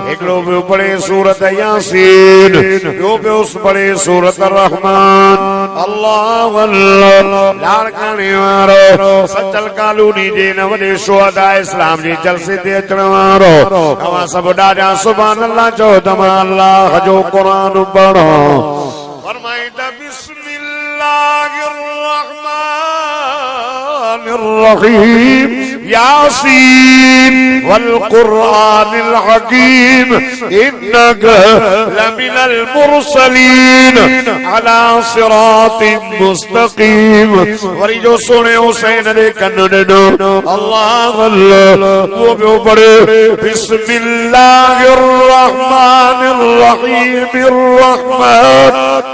हिकिड़ो ॿियो पढ़े सूरत यासीन ॿियो पियो पढ़े सूरत रहमान अल्लाह अल्लाह लाड़काणे वारो सचल कालूनी जे न वॾे शुहदा इस्लाम जे जलसे ते अचण वारो तव्हां सभु ॾाढा सुभान अल्लाह चओ त मां अल्लाह जो क़ुरान पढ़ो फरमाईंदा बिस्मिल्लाहिर रहमानिर रहीम यासीन वल कुरानिल हकीम इन्नका लमिनल मुरसलीन अला सिरातिम मुस्तकीम वरी जो सुने हुसैन दे कन ॾिनो अल्लाह अल्लाह वो ॿियो पढ़े बिस्मिल्लाहिर रहमानिर रहीम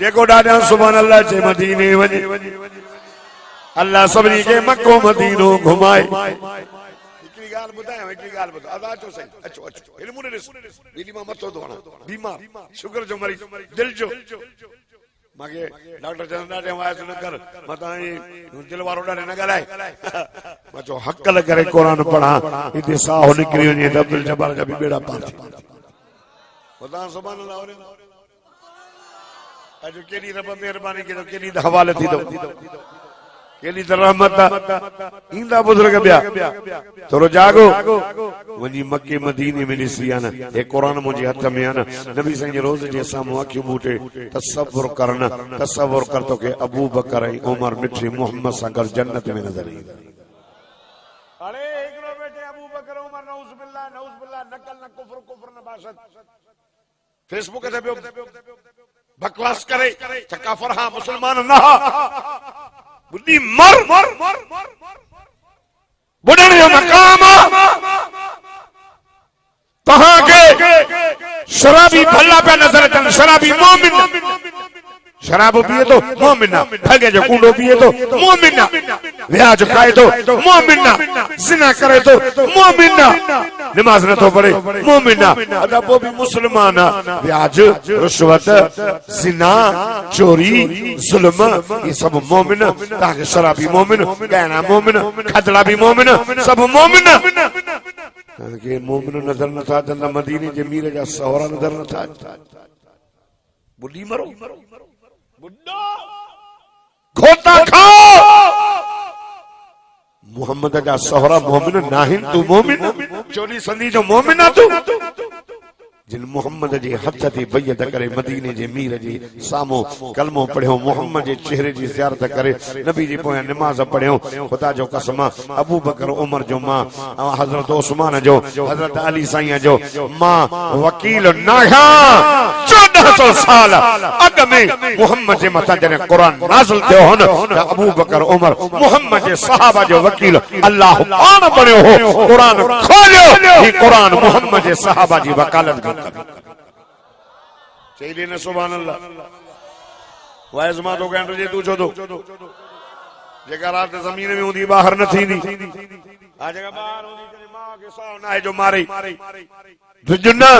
जेको ॾाढा सुभान अल्लाह जे मदीने वञे अल्लाह सभिनी खे मक्को मदीनो घुमाए हिकिड़ी ॻाल्हि ॿुधायां हिकिड़ी ॻाल्हि ॿुधायो अदा अचो साईं अचो अचो हिन मूं ॾिस दीदी मां मथो धोणा बीमार शुगर जो मरीज़ दिल जो मांखे डॉक्टर चवंदा ॾाढे वाइस न कर मां तव्हांजी दिल वारो ॾाढे न ॻाल्हाए मां चयो हक़ करे क़ुरान पढ़ां हिते साहु निकिरी वञे त अब्दुल जब्बार जा बि बेड़ा पार थी ॿुधां सुभान अल्लाह अॼु केॾी रब महिरबानी कयो केॾी त हवाले थी केॾी त रहमत ईंदा बुज़ुर्ग ॿिया थोरो जागो वञी मके मदीने में ॾिसी आ न हे क़ुरान मुंहिंजे हथ में आ न नबी साईं जे रोज़ जे साम्हूं अखियूं ॿूटे तसव्वुर कर न तसव्वुर कर तोखे अबू बकर ऐं उमर मिठी मोहम्मद सां गॾु जन्नत में नज़र ईंदा अरे हिकिड़ो बेटे अबू बकर उमर नऊज़ बिल्लाह नकल न कुफ्र न बाशत फेसबुक ते पियो बकवास करे काफर हां मुसलमान न बुद्धि मर बुढ़ण जो मकाम तहां के शराबी भला पे नजर अचन शराबी मोमिन शराब पिए तो मोमिन ठगे जो कूड़ो पिए तो मोमिन व्याज खाए तो मोमिन जिना करे तो मोमिन नमाज न तो पढ़े मोमिन अदा वो भी मुसलमान व्याज रिश्वत जिना चोरी जुल्म ये सब मोमिन ताकि शराबी मोमिन गहना मोमिन खदड़ा भी मोमिन सब मोमिन के मोमिन नजर न था त मदीने जे मीर जा सहरा नजर न था बुढ़ी मरो बुड्ढो खोता खाओ मोहम्मद जा सहरा मोमिन नाहिन तू मोमिन चोरी संदी जो मोमिन तू जिन मोहम्मद जे हथ ते बैयत करे मदीने जे मीर जे सामो कलमो पढ़ियो मोहम्मद जे चेहरे जी ज़ियारत करे नबी जी पोयां नमाज पढ़ियो खुदा जो कसम अबू बकर उमर जो मां हजरत उस्मान जो हजरत अली साईं जो मां वकील नाहा 1400 साल अग में मोहम्मद जे मथा जने कुरान नाज़िल थियो हो न अबू बकर उमर मोहम्मद जे सहाबा जो वकील अल्लाह पान बणियो हो कुरान खोलियो ही कुरान मोहम्मद जे सहाबा जी वकालत चईले न सुभान अल्लाह वाइस मां तो कहंदो जे तू छो तो जेका रात जमीन में हूंदी बाहर न थींदी आ जेका बाहर हूंदी तेरी मां के साह ना है जो मारे जुन्ना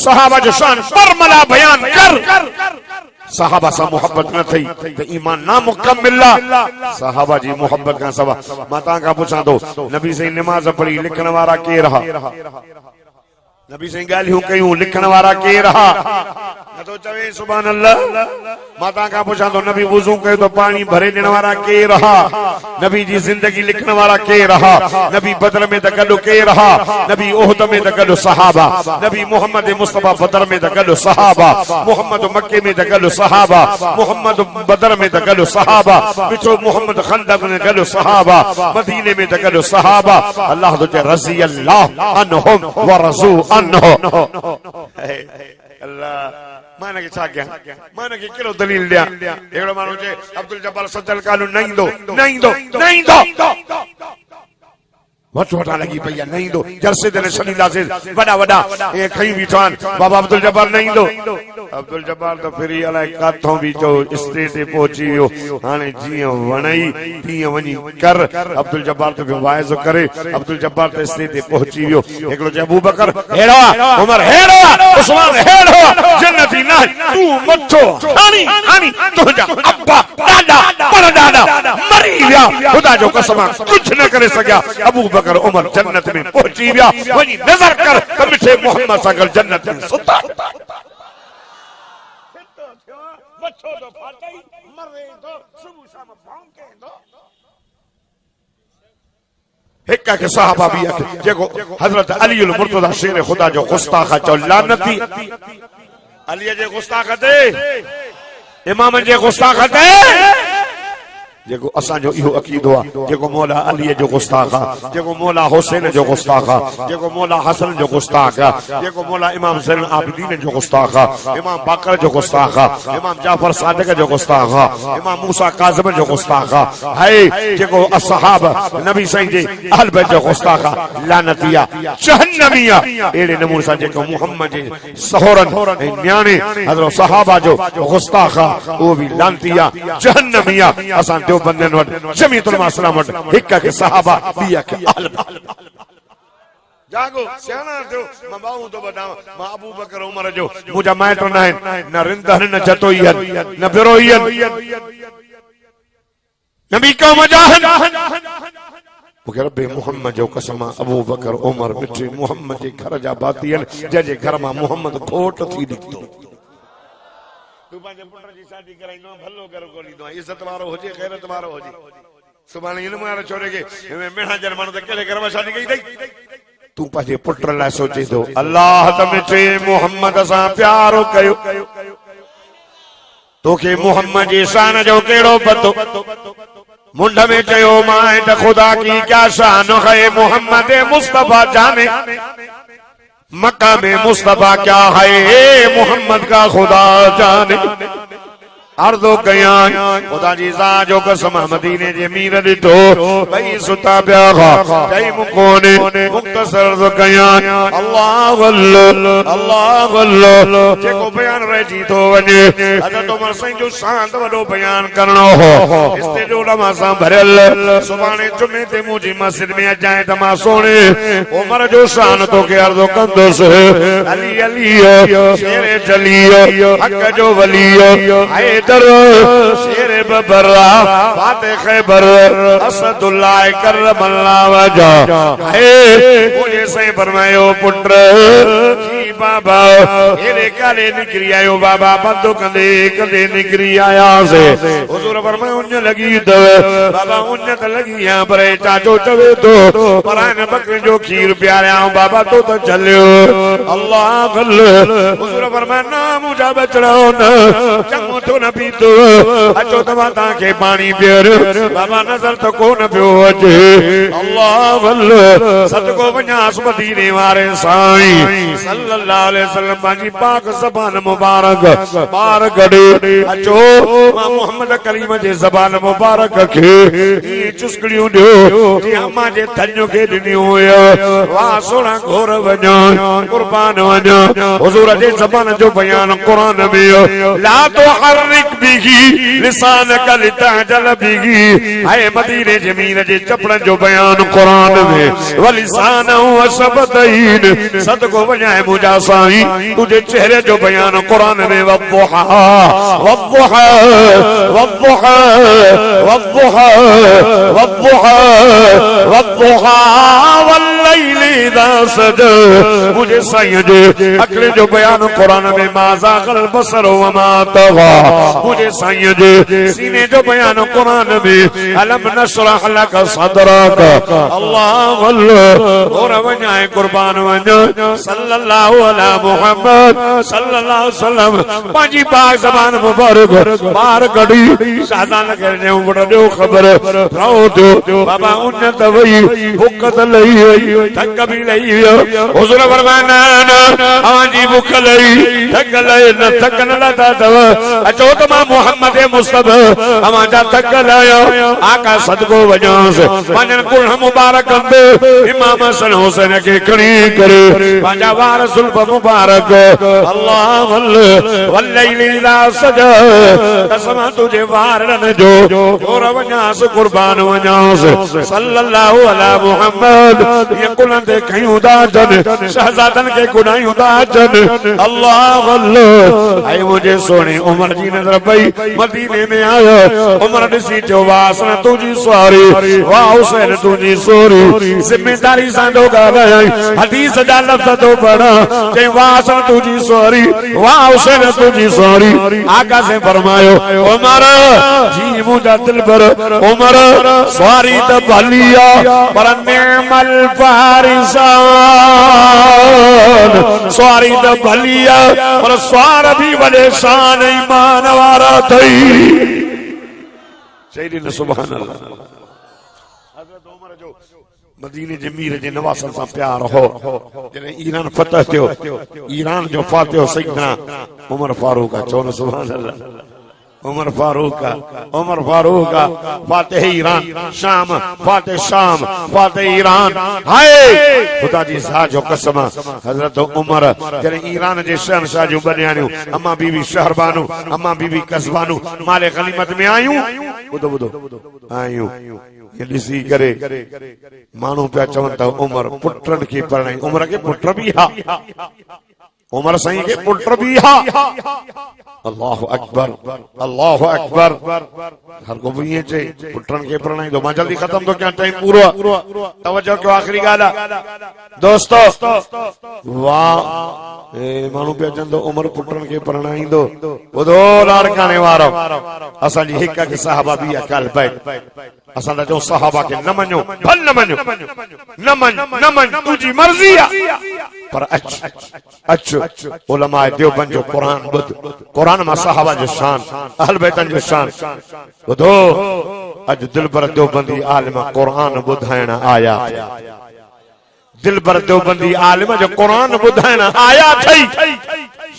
सहाबा जो शान परमला बयान कर सहाबा सा मोहब्बत न थई तो ईमान ना मुकम्मिल सहाबा जी मोहब्बत का सवा मां ता का पूछा तो नबी से नमाज पढ़ी लिखण वाला के रहा नबी से ॻाल्हियूं कयूं लिखण वारा केर रहा न तो चवे सुभान अल्लाह माता का पूछा तो नबी वुजू कयो तो पानी भरे ॾियण वारा केर रहा नबी जी जिंदगी लिखण वारा केर रहा नबी बदर में त गॾु केर रहा नबी ओहद में त गॾु सहाबा नबी मोहम्मद मुस्तफा बदर में त गॾु सहाबा मोहम्मद मक्के में त गॾु सहाबा मोहम्मद बदर में त गॾु सहाबा बिचो मोहम्मद खंदक में गॾु सहाबा मदीने में त गॾु सहाबा अल्लाह तो चए रज़ी अल्लाह अन्हुम व रज़ू अन्हु अल्लाह माने के छा कया माने के केड़ो दलील दिया एड़ो मानो जे अब्दुल जब्बार सज्जल कालू नहीं दो वठा लगी पई नहीं दो जलसे दिन शनीला से वडा ए खई बीठान बाबा अब्दुल जब्बार नहीं दो अब्दुल जब्बार तो फिर अलाए काथों भी जो स्टेज पे पहुंची वियो हाने जियो वणई तीअं वनी कर अब्दुल जब्बार तो वाइज करे अब्दुल जब्बार तो स्टेज पे पहुंची वियो एकलो जे अबू बकर हेड़ा उमर हेड़ा उस्मान हेड़ा जन्नती ना तू मथो हानी तुझा अब्बा दादा परदादा मरी विया खुदा जो कसम कुछ न करे सकिया अबू बकर उमर जन्नत में पहुंची विया वनी नजर कर त मिठे मोहम्मद सां गॾु जन्नत में सुता वठो तो फाटई मरे तो सुबह शाम भौंके दो हिक के सहाबा भी जेको हजरत अली अल मुर्तजा शेर खुदा जो गुस्ताख चो लानती अली जे गुस्ताख ते इमाम जे गुस्ताख ते जेको असां जो इहो अकीदो आ जेको मौला अली जो गुस्ताख आ जेको मौला हुसैन जो गुस्ताख आ जेको मौला हसन जो गुस्ताख आ जेको मौला इमाम ज़ैनुल आबिदीन जो गुस्ताख आ इमाम बाकर जो गुस्ताख आ इमाम जाफर सादिक जो गुस्ताख आ इमाम मूसा काज़िम जो गुस्ताख आ है जेको असहाब नबी सही जे अहल बैत जो गुस्ताख आ लानतिया जहन्नमिया एड़े नमूने सां जेको मुहम्मद जे सहोरन ऐं न्याणे हज़रत सहाबा जो गुस्ताख आ वो भी लानतिया जहन्नमिया असां बंदन वट जमीयतुल इस्लाम वट हिक के सहाबा बिया के अहल जागो सियाना जो मबाऊ तो बताओ मा अबू बकर उमर जो मुजा माइट न है न रिंदन न जतोयन न बिरोयन नबी का मजाहन मुके रब्बे मोहम्मद जो कसम अबू बकर उमर मिठे मोहम्मद जे घर जा बातियन जे घर मा मोहम्मद घोट थी निकतो तू पंहिंजे पुट जी शादी कराईंदो भलो घर ॻोल्हींदो इज़त वारो हुजे ग़ैरत वारो हुजे सुभाणे इन मारे छोरे के मेणा जन माण्हू त कहिड़े घर में शादी कई अथई तू पंहिंजे पुट लाइ सोचे थो अल्लाह त मिठे मोहम्मद सां प्यारो कयो तोखे मोहम्मद जी शान जो कहिड़ो पतो मुंड में चयो मां त खुदा की क्या शान है मोहम्मद मुस्तफा जाने मक्का में मुस्तफा क्या है मोहम्मद का खुदा जाने अर्दो कया खुदा जी ज़ा जो कसम मदीने जे मीर ॾिठो भई सुता पिया चई मुकोने मुख्तसर तो कया अल्लाह अल्लाह जेको बयान रहिजी थो वञे हज़रत उमर साईं जो शांत वॾो बयान करणो हो स्टेज उलमा सां भरियल सुभाणे जुमे ते मुंहिंजी मस्जिद में अचाए त मां सोणे उमर जो शान तोखे अर्ज़ो कंदुसि अली अली शेर जली हक़ जो वली शेर बबरा फाते खैबर असदुल्लाह करमल्लाह वजा है मुझे से फरमायो पुत्र जी बाबा हेरे काले निकरी आयो बाबा बंदो कंदे कंदे निकरी आया से हुजूर फरमायो उन लगी तो बाबा उन त लगी यहां पर चाचो चवे तो परान बकरे जो खीर प्यारा बाबा तो चलियो अल्लाह हुजूर फरमाया ना मुझा बचड़ो न चंगो तो न पीतो अचो तमा ताके पानी पियर बाबा नजर तो को न पियो अचे अल्लाह अल्लाह सदको वञास मदीने वारे साईं सल्लल्लाहु अलैहि वसल्लम पांजी पाक ज़बान मुबारक बार गडे अचो मां मोहम्मद करीम जे ज़बान मुबारक के ये चुस्कड़ियों दियो जी अम्मा जे थन्यो के दिनियो वाह सोना घोर वञो कुर्बान वञो हुजूर जे ज़बान जो बयान कुरान में ला तो हर्रिक बिगी लिसान कल तहजल बिगी है मदीने जमीन जे चपड़न जो बयान कुरान में वलिसान व सबतईन सदको वजाए मुजा साईं तुझे चेहरे जो बयान कुरान में वद्दुहा वद्दुहा वद्दुहा वद्दुहा वद्दुहा वद्दुहा वल्लैल इदा सज मुझे साईं जे अकले जो बयान कुरान में माजा कल बसर व मा तवा मुझे साईं जे सीने जो बयान कुरान में अलम नशरह लक सदरक अल्लाह अल्लाह और वजाए कुर्बान वज सल्लल्लाहु अला मुहम्मद सल्लल्लाहु अलैहि वसल्लम पांजी पाक ज़बान मुबारक बार कड़ी शादान कर जे बड़ा जो खबर राओ जो बाबा उन्नत वई भुखत लई थक भी लई हुजूर फरमाना आजी भुख लई थक लई न थक न लता तव अचो त मां मोहम्मद मुस्तफा अमाजा थक लायो आका सदको वजास वजन कुल मुबारक अंदे इमाम हसन हुसैन के खणी करे पांजा वारसुल मुबारक अल्लाह वल्लैल इज़ा सजा कसम तुझे वारन जो और वजास कुर्बान वजास सल्लल्लाहु अला मुहम्मद ये कुल दे खयूं दा जन शहजादन के गुनाहों दा जन अल्लाह अल्लाह आई मुझे सोने उमर जी नजर पई मदीने में आयो उमर ॾिसी जो वासन तुझी सवारी वाह हुसैन तुझी सोरी जिम्मेदारी सां दो ॻाल्हाई हदीस जा लफ़्ज़ तो पढ़ा के वासन तुझी सवारी वाह हुसैन तुझी सवारी आका से फरमायो उमर जी मुझा दिल पर उमर सवारी त भलिया पर नेमल फारिसान सवारी त भलिया पर सवार भी वॾे शान ईमान वारा थई चई न सुभान अल्लाह हज़रत उमर जो मदीने जे मीर जे नवासन सां प्यार हो जने ईरान फतह थियो ईरान जो फातिह सैयदना उमर फारूक चो न सुभान अल्लाह उमर फारूक फातिह ईरान शाम फातिह शाम फातिह ईरान हाय खुदा जी सा जो कसम हजरत उमर जने ईरान जे शहंशाह जो बनियानियो अम्मा बीबी शहरबानू अम्मा बीबी कसबानू माले गनीमत में आयूं बुधो आयूं ये ॾिसी करे माण्हू पिया चवनि था उमर पुटनि खे परणाई उमर के पुट भी हा उमर साईं के पुट भी हा अल्लाह अकबर हर को भी ये चे पुटन के परणाई दो मां जल्दी खत्म तो क्या टाइम पूरा तवज्जो क्यों आखिरी गाला दोस्तों वाह ए मानू पे जंदो उमर पुटन के परणाई दो बुधो लाड़काने वारो असा जी हिक के साहबा भी अकाल बैठ असा जो साहबा के न मनो भल न मन तुझी मर्जी पर अच्छ उलमा देवबंद जो कुरान में साहबा जो शान अहल बैतन जो शान बुधो अज दिलबर देवबंदी आलिम कुरान बुधाइण आया दिलबर देवबंदी आलिम जो कुरान बुधाइण आया थई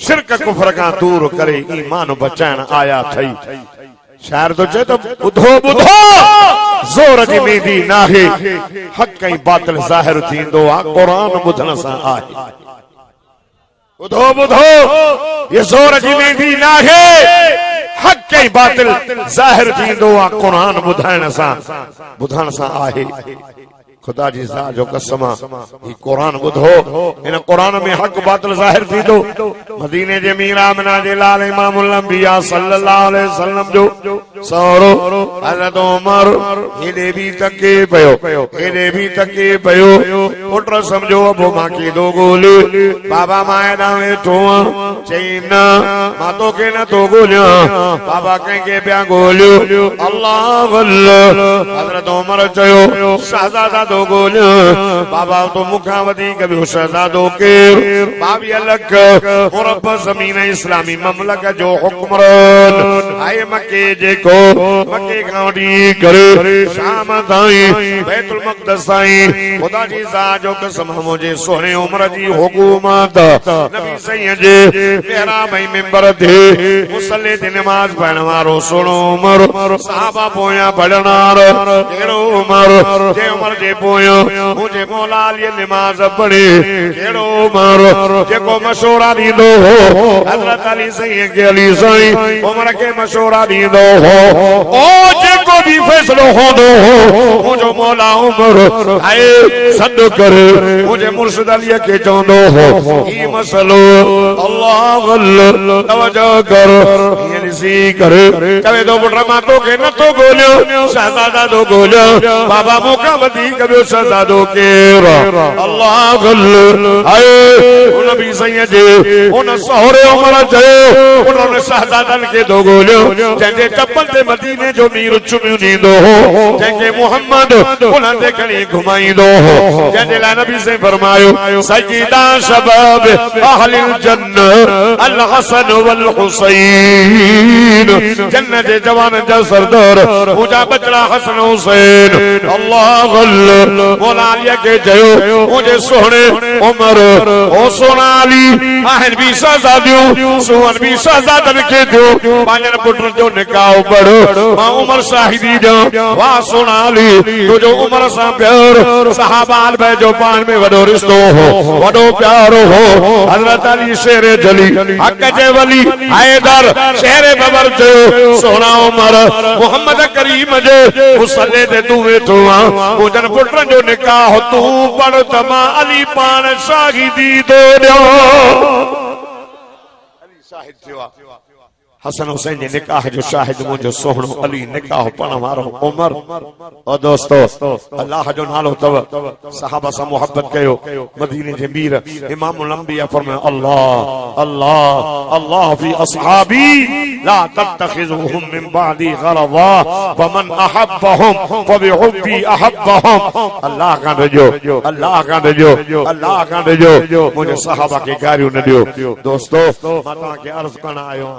शिरक कुफर का दूर करे ईमान बचाइण आया थई शायर तो चे तो बुधो जोर जी मेंदी नाहे हक ऐं बातिल ज़ाहिर थींदो आ कुरान बुधण सां आहे बुधो ये जोर जी मेंदी नाहे हक ऐं बातिल ज़ाहिर थींदो आ कुरान बुधाइण सां आहे खुदा जी सा जो कसम ये कुरान बुधो इन कुरान में हक बातिल ज़ाहिर थी दो मदीने जे मीरा मना जे लाल इमामुल अंबिया सल्लल्लाहु अलैहि वसल्लम जो सौरो हज़रत उमर एडे भी तके पयो पुत्र समझो अबो मां के दो गोले बाबा माए दावे तो चैन मां तो के न तो गोलिया बाबा के प्या गोलियो अल्लाह अल्लाह हज़रत उमर चयो शहजादा दो गोलियो बाबा तो मुखावती कभी शहजादो के बाबी अलग मुरब जमीन इस्लामी ममलकत जो हुक्मरान आए मक्के जे को मक्के गांडी करे शाम ताई बैतुल मक़दस ताई खुदा जी सा जो कसम मुझे सोने उमर जी हुकूमत नबी सैयद जे मेहराब ऐं मिंबर थे मुसल्ले ते नमाज पढ़ण वारो सुनो उमर साहबा पोया पढ़नार केड़ो उमर जे उमर जे पोयो मुझे मौला अली नमाज पढ़े केड़ो उमर जेको मशवरा दींदो हो हजरत अली सैयद के अली साईं उमर के मशवरा दींदो हो ओ जेको भी फैसलो होंदो हो मुझो मौला उमर आए सद करे मुझे मुर्शिद अली के चवंदो हो ई मसलो अल्लाह अल्लाह अल्लाह तवज्जो कर ये सी कर कवे दो पुत्र मातो के न तो गोलियो शहजादा दो गोलियो बाबा मौका बदी कभी शहजादो के अल्लाह अल्लाह आए नबी सैयद उन सोहरे उमर जयो उन्होंने शहजादन के दो गोलियो जंहिंजे चप्पल ते मदीने जो मीर चुमियो नींदो हो जंहिंखे मुहम्मद उन्हनि खणी घुमाईंदो हो जंहिंजे लाइ नबी से फरमायो सय्यदा शबाब अहलिल जन्नत अल हसन वल हुसैन जन्नत जे जवान जा सरदार मुंहिंजा बचड़ा हसन हुसैन अल्लाह अल्लाह मौला अली के जयो मुझे सोहणे उमर ओ सोना अली आहिन भी शहजादियूं सोहन भी शहजादन के दो पांजन पुत्र जो निकाह पढ़ो मां उमर शाहिदी जो वाह सोना अली तो जो उमर सा प्यार सहाबान में जो पान में वडो रिश्तो हो वडो प्यार हो हजरत अली शेर जली हक जे वली हैदर शेर बबर जो सोना उमर मोहम्मद करीम जे मुसल्ले ते तू वेठो आ मुजन पुत्र जो निकाह तू पढ़ तमा अली पान शाहिदी दो अली शाहिद थियो हसन हुसैन जे निकाह जो शाहिद मुझो सोहणो अली निकाह पण वारो उमर और दोस्तों अल्लाह जो नालो तव सहाबा सा मोहब्बत कयो मदीने जे मीर इमाम अंबिया फरमाया अल्लाह अल्लाह अल्लाह फी असहाबी ला तत्तखिजुहुम मिन बादी गरवा वमन अहब्बहुम फबिहुब्बी अहब्बहुम अल्लाह का दजो अल्लाह का दजो अल्लाह का दजो मुझे सहाबा के गारियो न दियो दोस्तों मां के अर्ज करना आयो